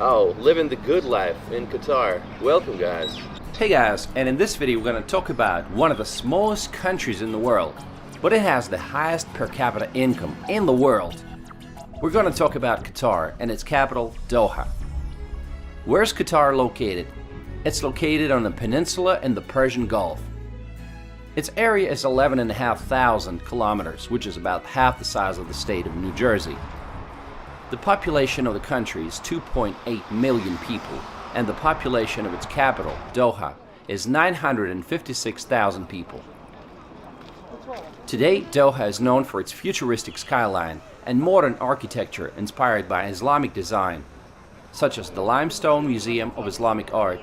Oh, living the good life in Qatar. Welcome, guys. Hey guys, and in this video we're going to talk about one of the smallest countries in the world, but it has the highest per capita income in the world. We're going to talk about Qatar and its capital, Doha. Where's Qatar located? It's located on a peninsula in the Persian Gulf. Its area is 11,500 kilometers, which is about half the size of the state of New Jersey. The population of the country is 2.8 million people, and the population of its capital, Doha, is 956,000 people. Today, Doha is known for its futuristic skyline and modern architecture inspired by Islamic design, such as the Limestone Museum of Islamic Art.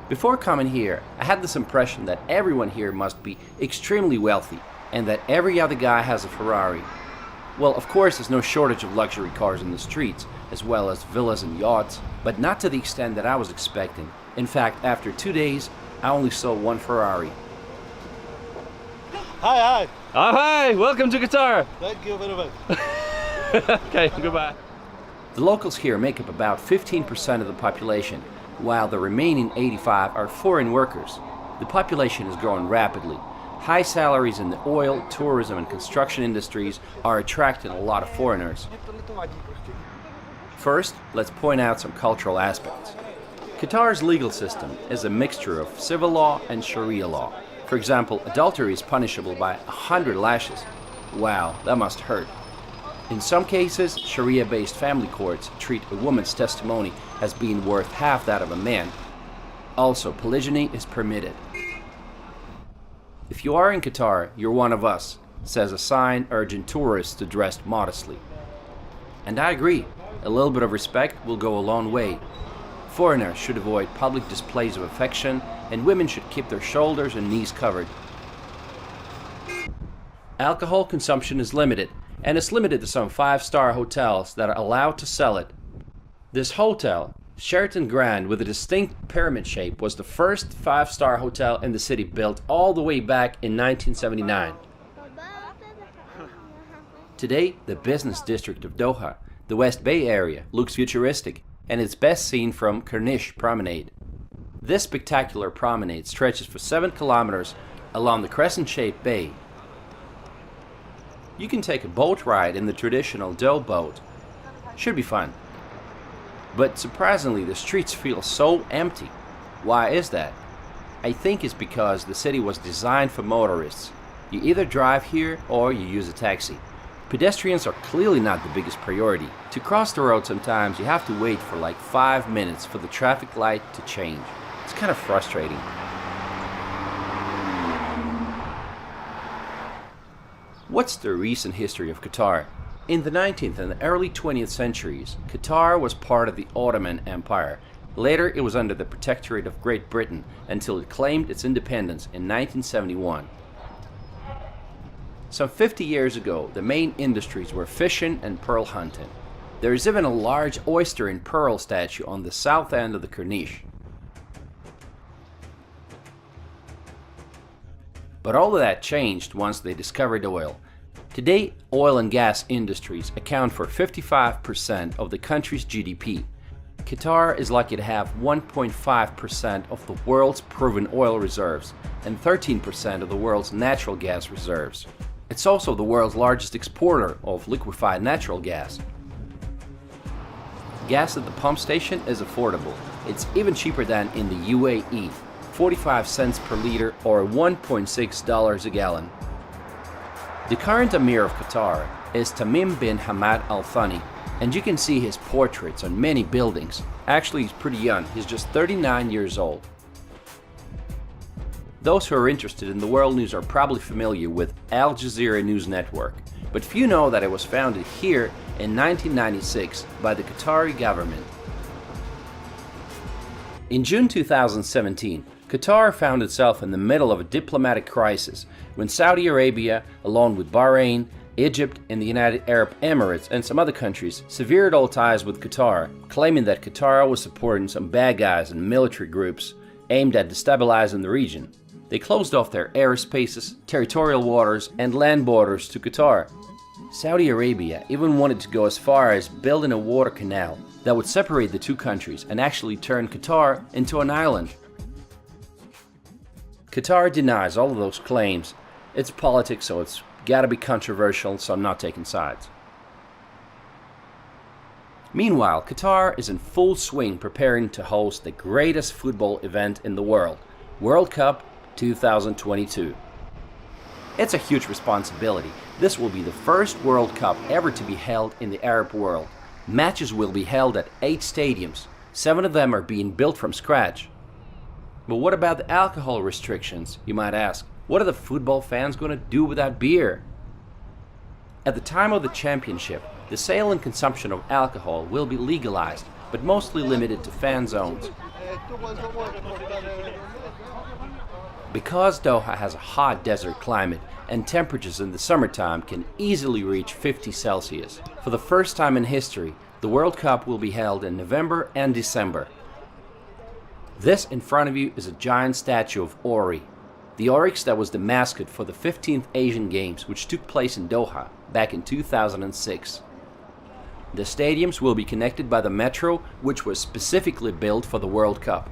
Before coming here, I had this impression that everyone here must be extremely wealthy and that every other guy has a Ferrari. Well, of course, there's no shortage of luxury cars in the streets, as well as villas and yachts, but not to the extent that I was expecting. In fact, after 2 days, I only saw one Ferrari. Hi. Oh, hi! Welcome to Qatar! Thank you very much. Okay, goodbye. The locals here make up about 15% of the population, while the remaining 85 are foreign workers. The population is growing rapidly. High salaries in the oil, tourism, and construction industries are attracting a lot of foreigners. First, let's point out some cultural aspects. Qatar's legal system is a mixture of civil law and Sharia law. For example, adultery is punishable by 100 lashes. Wow, that must hurt. In some cases, Sharia-based family courts treat a woman's testimony as being worth half that of a man. Also, polygyny is permitted. If you are in Qatar, you're one of us, says a sign urging tourists to dress modestly. And I agree, a little bit of respect will go a long way. Foreigners should avoid public displays of affection, and women should keep their shoulders and knees covered. Alcohol consumption is limited, and it's limited to some 5-star hotels that are allowed to sell it. This hotel, Sheraton Grand, with a distinct pyramid shape, was the first 5-star hotel in the city, built all the way back in 1979. Today, the business district of Doha, the West Bay area, looks futuristic, and it's best seen from Corniche Promenade. This spectacular promenade stretches for 7 kilometers along the crescent-shaped bay. You can take a boat ride in the traditional dough boat. Should be fun. But surprisingly, the streets feel so empty. Why is that? I think it's because the city was designed for motorists. You either drive here or you use a taxi. Pedestrians are clearly not the biggest priority. To cross the road sometimes you have to wait for like 5 minutes for the traffic light to change. It's kind of frustrating. What's the recent history of Qatar? In the 19th and early 20th centuries, Qatar was part of the Ottoman Empire. Later, it was under the protectorate of Great Britain until it claimed its independence in 1971. Some 50 years ago, the main industries were fishing and pearl hunting. There is even a large oyster and pearl statue on the south end of the Corniche. But all of that changed once they discovered oil. Today, oil and gas industries account for 55% of the country's GDP. Qatar is lucky to have 1.5% of the world's proven oil reserves and 13% of the world's natural gas reserves. It's also the world's largest exporter of liquefied natural gas. Gas at the pump station is affordable. It's even cheaper than in the UAE. 45 cents per liter or $1.6 a gallon. The current Emir of Qatar is Tamim bin Hamad Al Thani, and you can see his portraits on many buildings. Actually, he's pretty young, he's just 39 years old. Those who are interested in the world news are probably familiar with Al Jazeera News Network, but few know that it was founded here in 1996 by the Qatari government. In June 2017, Qatar found itself in the middle of a diplomatic crisis when Saudi Arabia, along with Bahrain, Egypt, and the United Arab Emirates and some other countries, severed all ties with Qatar, claiming that Qatar was supporting some bad guys and military groups aimed at destabilizing the region. They closed off their airspaces, territorial waters, and land borders to Qatar. Saudi Arabia even wanted to go as far as building a water canal that would separate the two countries and actually turn Qatar into an island. Qatar denies all of those claims. It's politics, so it's gotta be controversial, so I'm not taking sides. Meanwhile, Qatar is in full swing preparing to host the greatest football event in the world, World Cup 2022. It's a huge responsibility. This will be the first World Cup ever to be held in the Arab world. Matches will be held at 8 stadiums. 7 of them are being built from scratch. But what about the alcohol restrictions, you might ask? What are the football fans going to do without beer? At the time of the championship, the sale and consumption of alcohol will be legalized, but mostly limited to fan zones. Because Doha has a hot desert climate and temperatures in the summertime can easily reach 50 Celsius. For the first time in history, the World Cup will be held in November and December. This in front of you is a giant statue of Ori, the oryx that was the mascot for the 15th Asian Games, which took place in Doha back in 2006. The stadiums will be connected by the metro, which was specifically built for the World Cup.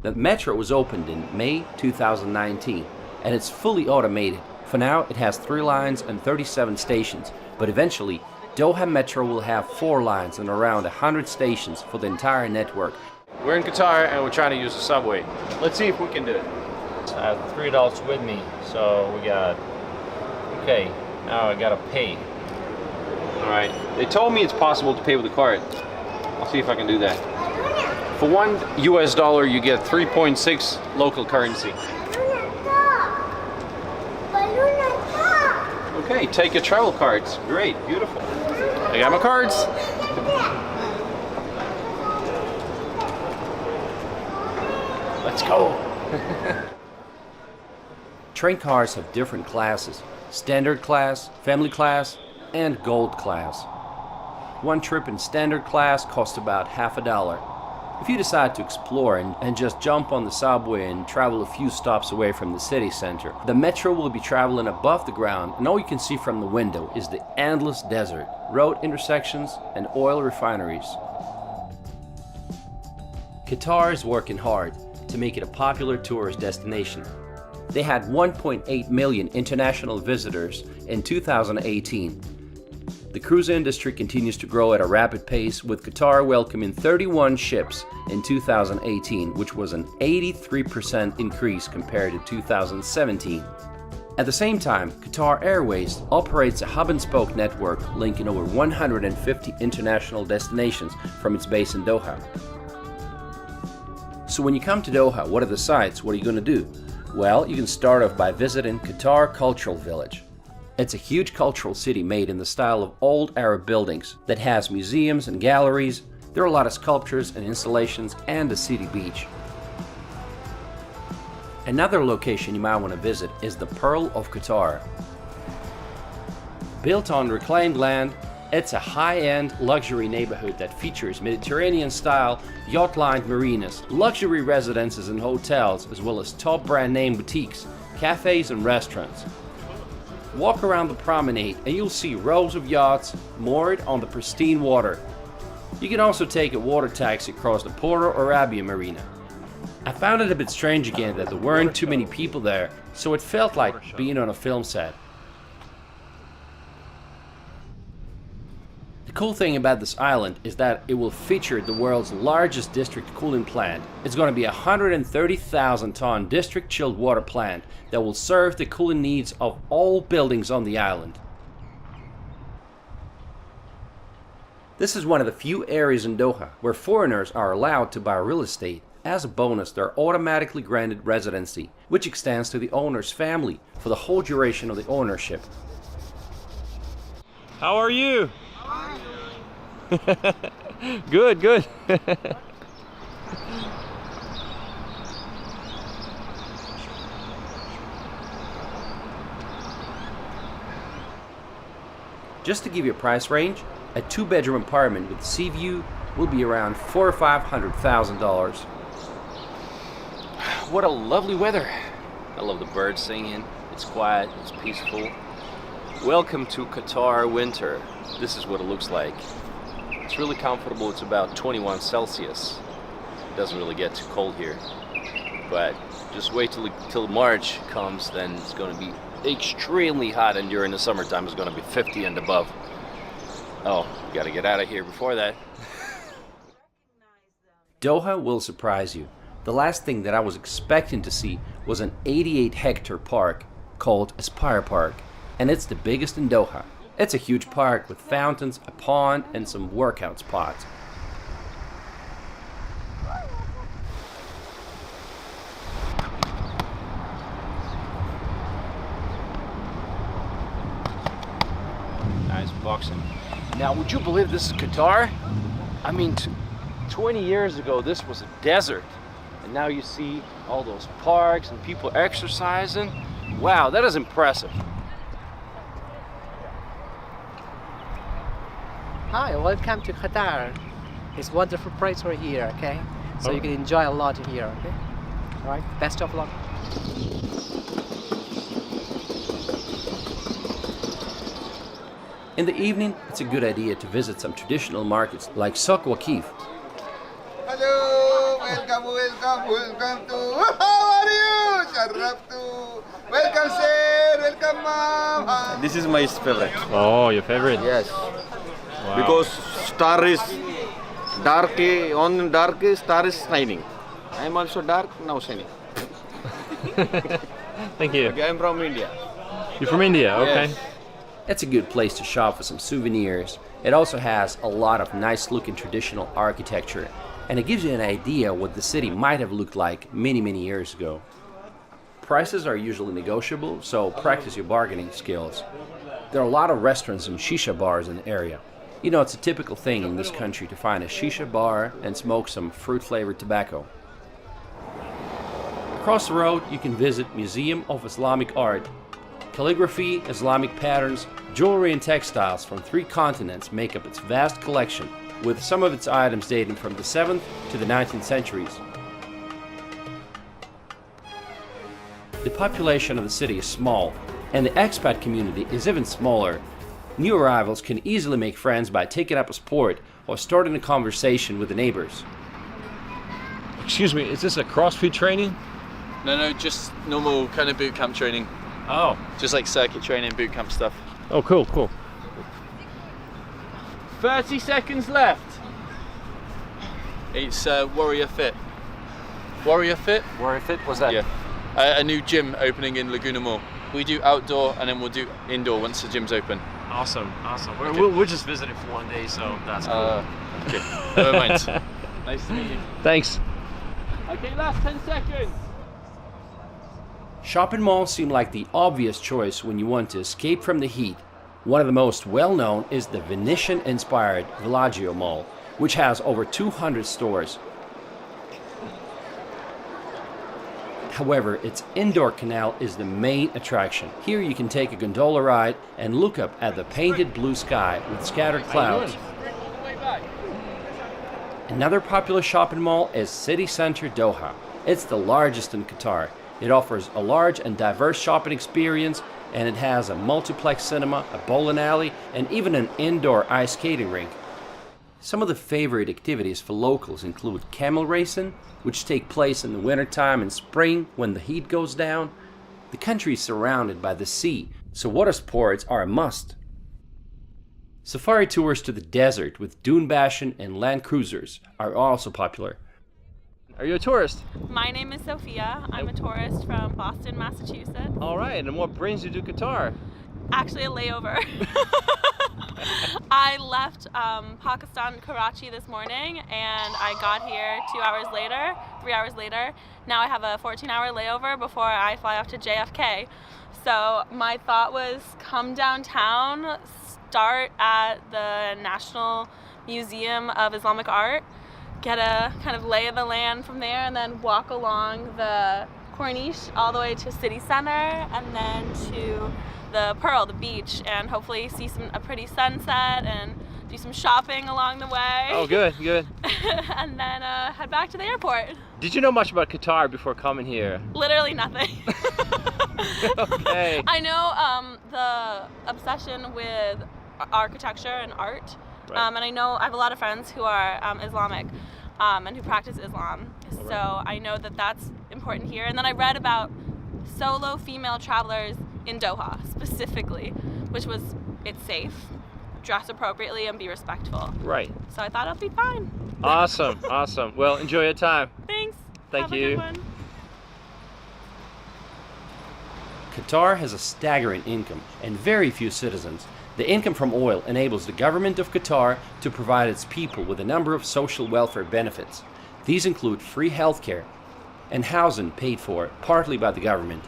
The metro was opened in May 2019 and it's fully automated. For now it has 3 lines and 37 stations, but eventually Doha Metro will have 4 lines and around 100 stations for the entire network. We're in Qatar and we're trying to use the subway. Let's see if we can do it. I have 3 adults with me, so we got, okay, now I gotta pay. Alright, they told me it's possible to pay with a card. I'll see if I can do that. For $1 US, you get 3.6 local currency. Okay, take your travel cards. Great, beautiful. I got my cards. Let's go. Train cars have different classes: standard class, family class, and gold class. One trip in standard class costs about $50. If you decide to explore and just jump on the subway and travel a few stops away from the city center, the metro will be traveling above the ground and all you can see from the window is the endless desert, road intersections, and oil refineries. Qatar is working hard to make it a popular tourist destination. They had 1.8 million international visitors in 2018. The cruise industry continues to grow at a rapid pace, with Qatar welcoming 31 ships in 2018, which was an 83% increase compared to 2017. At the same time, Qatar Airways operates a hub-and-spoke network linking over 150 international destinations from its base in Doha. So when you come to Doha, what are the sights? What are you going to do? Well, you can start off by visiting Qatar Cultural Village. It's a huge cultural city made in the style of old Arab buildings that has museums and galleries. There are a lot of sculptures and installations and a city beach. Another location you might want to visit is the Pearl of Qatar. Built on reclaimed land, it's a high-end luxury neighborhood that features Mediterranean-style yacht-lined marinas, luxury residences and hotels, as well as top brand name boutiques, cafes and restaurants. Walk around the promenade and you'll see rows of yachts moored on the pristine water. You can also take a water taxi across the Porto Arabia Marina. I found it a bit strange again that there weren't too many people there, so it felt like being on a film set. The cool thing about this island is that it will feature the world's largest district cooling plant. It's going to be a 130,000 ton district chilled water plant that will serve the cooling needs of all buildings on the island. This is one of the few areas in Doha where foreigners are allowed to buy real estate. As a bonus, they're automatically granted residency, which extends to the owner's family for the whole duration of the ownership. How are you? Good, good. Just to give you a price range, a 2-bedroom apartment with sea view will be around $400,000 or $500,000. What a lovely weather. I love the birds singing. It's quiet, it's peaceful. Welcome to Qatar winter. This is what it looks like. It's really comfortable. It's about 21 Celsius. It doesn't really get too cold here. But just wait till March comes, then it's going to be extremely hot, and during the summertime it's going to be 50 and above. Oh, got to get out of here before that. Doha will surprise you. The last thing that I was expecting to see was an 88-hectare park called Aspire Park, and it's the biggest in Doha. It's a huge park with fountains, a pond, and some workout spots. Nice boxing. Now, would you believe this is Qatar? I mean, 20 years ago, this was a desert. And now you see all those parks and people exercising. Wow, that is impressive. Hi, welcome to Qatar. It's a wonderful place we're here, okay? So you can enjoy a lot here, okay? All right, best of luck. In the evening, it's a good idea to visit some traditional markets like Souk Waqif. Hello, welcome to. How are you? Sharaftu. Welcome, sir. Welcome, mom. This is my favorite. Oh, your favorite? Yes. Wow. Because star is dark, on dark star is shining. I am also dark, now shining. Thank you. Okay, I am from India. You're from India? Okay. Yes. It's a good place to shop for some souvenirs. It also has a lot of nice looking traditional architecture, and it gives you an idea what the city might have looked like many years ago. Prices are usually negotiable, so practice your bargaining skills. There are a lot of restaurants and shisha bars in the area. You know, it's a typical thing in this country to find a shisha bar and smoke some fruit-flavored tobacco. Across the road, you can visit Museum of Islamic Art. Calligraphy, Islamic patterns, jewelry and textiles from 3 continents make up its vast collection, with some of its items dating from the 7th to the 19th centuries. The population of the city is small, and the expat community is even smaller. New arrivals can easily make friends by taking up a sport or starting a conversation with the neighbors. Excuse me, is this a CrossFit training? No, just normal kind of boot camp training. Oh. Just like circuit training, boot camp stuff. Oh, cool. 30 seconds left. It's Warrior Fit. Warrior Fit? Warrior Fit? What's that? Yeah. A new gym opening in Laguna Mall. We do outdoor and then we'll do indoor once the gym's open. Awesome. Okay. We're just visiting for one day, so that's cool. Okay. Never mind. Nice to meet you. Thanks. Okay, last 10 seconds. Shopping malls seem like the obvious choice when you want to escape from the heat. One of the most well-known is the Venetian-inspired Villaggio Mall, which has over 200 stores. However, its indoor canal is the main attraction. Here you can take a gondola ride and look up at the painted blue sky with scattered clouds. Another popular shopping mall is City Center Doha. It's the largest in Qatar. It offers a large and diverse shopping experience, and it has a multiplex cinema, a bowling alley, and even an indoor ice skating rink. Some of the favorite activities for locals include camel racing, which take place in the wintertime and spring when the heat goes down. The country is surrounded by the sea, so water sports are a must. Safari tours to the desert with dune bashing and land cruisers are also popular. Are you a tourist? My name is Sophia. I'm a tourist from Boston, Massachusetts. All right, and what brings you to Qatar? Actually, a layover. I left Pakistan, Karachi this morning, and I got here 3 hours later. Now I have a 14-hour layover before I fly off to JFK. So my thought was come downtown, start at the National Museum of Islamic Art, get a kind of lay of the land from there, and then walk along the Corniche all the way to City Center, and then to the Pearl, the beach, and hopefully see a pretty sunset and do some shopping along the way. Oh, good. And then head back to the airport. Did you know much about Qatar before coming here? Literally nothing. Okay. I know obsession with architecture and art. Right. And I know I have a lot of friends who are Islamic and who practice Islam. So I know that that's important here. And then I read about solo female travelers in Doha specifically, which was it's safe, dress appropriately, and be respectful. Right. So I thought it'll be fine. Awesome, awesome. Well, enjoy your time. Thanks. Thank Have a you. good one. Qatar has a staggering income and very few citizens. The income from oil enables the government of Qatar to provide its people with a number of social welfare benefits. These include free healthcare and housing paid for partly by the government.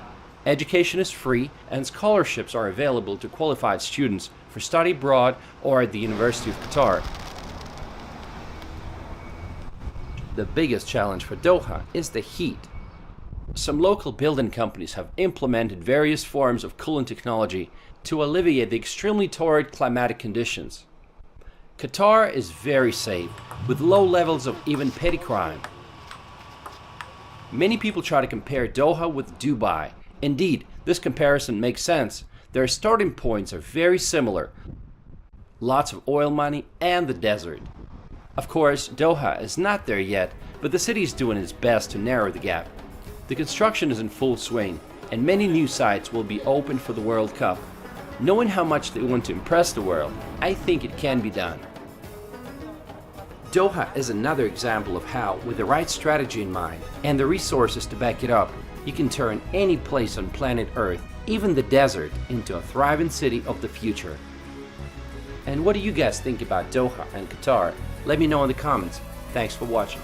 Education is free and scholarships are available to qualified students for study abroad or at the University of Qatar. The biggest challenge for Doha is the heat. Some local building companies have implemented various forms of cooling technology to alleviate the extremely torrid climatic conditions. Qatar is very safe, with low levels of even petty crime. Many people try to compare Doha with Dubai. Indeed, this comparison makes sense. Their starting points are very similar. Lots of oil money and the desert. Of course, Doha is not there yet, but the city is doing its best to narrow the gap. The construction is in full swing, and many new sites will be opened for the World Cup. Knowing how much they want to impress the world, I think it can be done. Doha is another example of how, with the right strategy in mind and the resources to back it up, you can turn any place on planet Earth, even the desert, into a thriving city of the future. And what do you guys think about Doha and Qatar? Let me know in the comments. Thanks for watching.